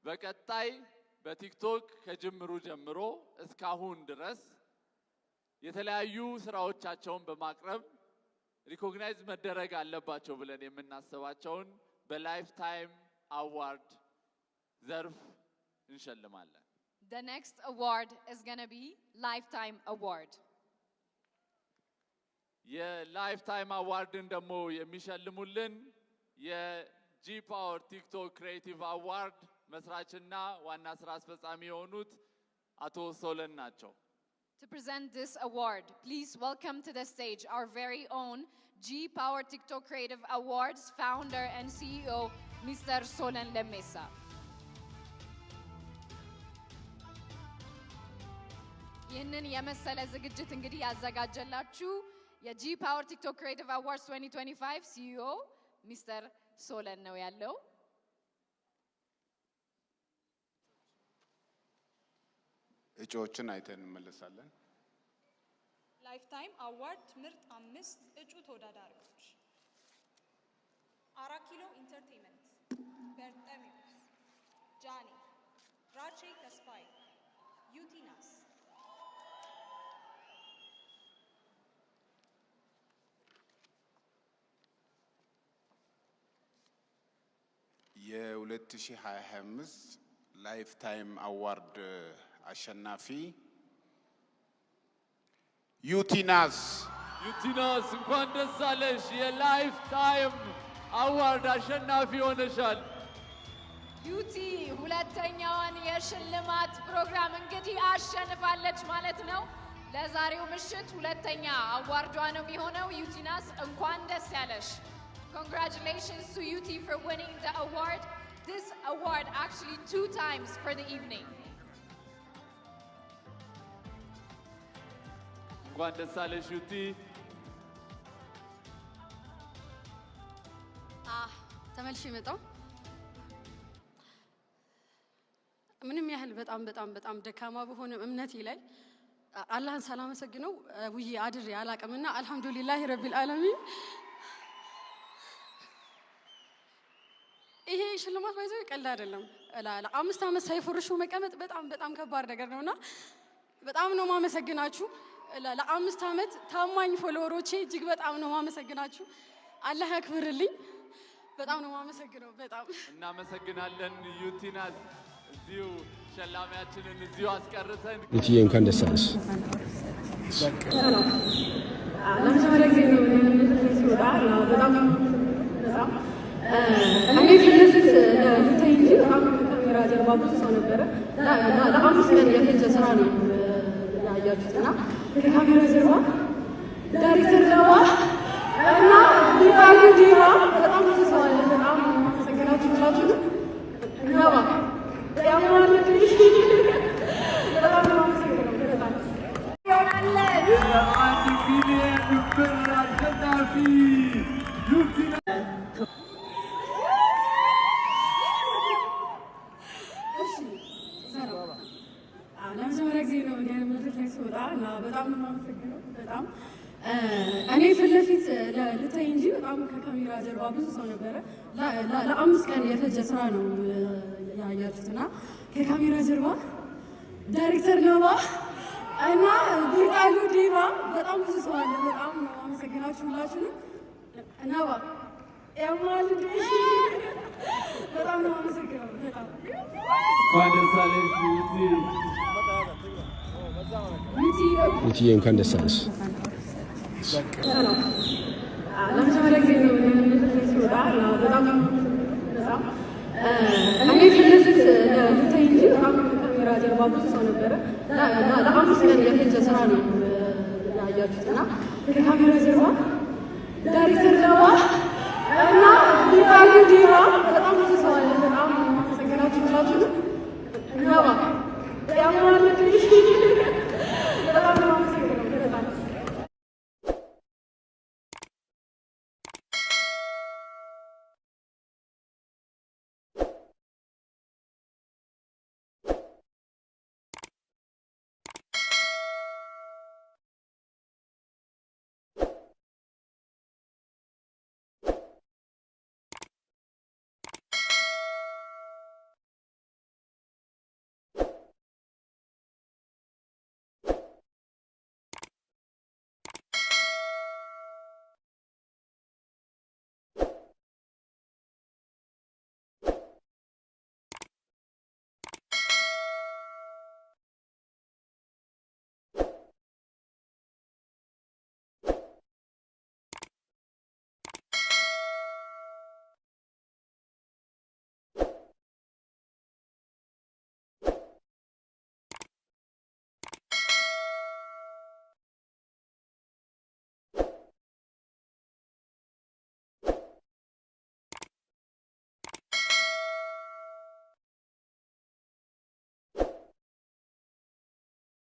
በቀጣይ በቲክቶክ ከጅምሩ ጀምሮ እስካሁን ድረስ የተለያዩ ስራዎቻቸውን በማቅረብ ሪኮግናይዝ መደረግ አለባቸው ብለን የምናስባቸውን በላይፍ ታይም አዋርድ ዘርፍ እንሸልማለን። The next award is going to be Lifetime Award. የላይፍታይም አዋርድን ደግሞ የሚሸልሙልን የጂ ፓወር ቲክቶክ ክሬቲቭ አዋርድ መስራችና ዋና ስራ አስፈጻሚ የሆኑት አቶ ሶለን ናቸው። To present this award, please welcome to the stage our very own G Power TikTok Creative Awards founder and CEO, Mr. Solen Lemesa. ይህንን የመሰለ ዝግጅት እንግዲህ ያዘጋጀላችሁ የጂ ፓወር ቲክቶክ ክሬቲቭ አዋርድስ 2025 CEO ሚስተር ሶለን ነው ያለው። እጩዎችን አይተን እንመለሳለን። ላይፍታይም አዋርድ ምርጥ 5 እጩ ተወዳዳሪዎች አራኪሎ ኢንተርቴይንመንት፣ በርጠሚዮስ፣ ጃኒ፣ ራቼ ተስፋይ፣ ዩቲናስ። የ2025 ላይፍታይም አዋርድ አሸናፊ ዩቲናስ እንኳን ደስ አለሽ። የላይፍታይም አዋርድ አሸናፊ ሆነሻል። ዩቲ ሁለተኛውን የሽልማት ፕሮግራም እንግዲህ አሸንፋለች ማለት ነው። ለዛሬው ምሽት ሁለተኛ አዋርዷ ነው የሚሆነው። ዩቲናስ እንኳን ደስ ያለሽ። Congratulations to UT for winning the award. This award actually 2 times for the evening. እንኳን ደስ አለሽ ዩቲ። ተመልሼ መጣሁ። ምንም ያህል በጣም ደካማ በሆነ እምነቴ ላይ አላህን ሳላመሰግነው ውዬ አድሬ አላቅምና አልহামዱሊላሂ ረቢል ዓለሚን። ይሄ ሽልማት ባይዘው ቀልድ አይደለም። ለ5 አመት ሳይፈርሹ መቀመጥ በጣም ከባድ ነገር ነውና በጣም ነው ማመሰግናችሁ። ለ5 አመት ታማኝ ፎሎወሮቼ እጅግ በጣም ነው ማመሰግናችሁ። አላህ ያክብርልኝ። በጣም ነው ማመሰግነው። በጣም እናመሰግናለን ዩቲናስ። እዚሁ ሸላሚያችንን እዚሁ አስቀርተን ዩቲዬ እንኳን ደስ አለሽ። ለመጀመሪያ ጊዜ ነው ሲወጣ በጣም እኔ ከነዚህ ለታይ እንጂ በጣም ካሜራ ጀርባ ብዙ ሰው ነበረ። ለ5 ቀን የፈጀ ስራ ነው ያያችሁትና ከካሜራ ጀርባ ዳይሬክተር ነዋ እና ዲቫይድ ዲቫ በጣም ብዙ ሰው አለ። በጣም ማመሰግናችሁ ብላችሁ ነዋ ያማል ልጅ በጣም ማመሰግናችሁ። በጣም የአንድ ሚሊዮን ብር አሸናፊ ዩቲናስ ለመጀመሪያ ጊዜ ነው እንዲህ መድረክ ላይ ስወጣ እና በጣም ነው የማመሰግነው። በጣም እኔ ፊት ለፊት ልታይ እንጂ በጣም ከካሜራ ጀርባ ብዙ ሰው ነበረ። ለ5 ቀን የፈጀ ስራ ነው ያያችሁትና ከካሜራ ጀርባ ዳይሬክተር ነዋ እና ቡርቃሉ ዲቫ በጣም ብዙ ሰው አለ። በጣም ነው የማመሰግናችሁ ሁላችሁንም። ነዋ ያማል በጣም ነው የማመሰግነው። በጣም እንኳን ደስ አለሽ ዩቲ። ዩቲዬ እንኳን ደስ አለሽ። ለመጀመሪያ ጊዜ ነው ሲወጣ በጣም እኔ ፊት ለፊት ልታይ እንጂ በጣም ካሜራ ጀርባ ብዙ ሰው ነበረ። ለ5 ቀን የፈጀ ስራ ነው ያያችሁትና ከካሜራ ጀርባ ዳይሬክተር ነዋ እና ዲቫይድ ዲቫ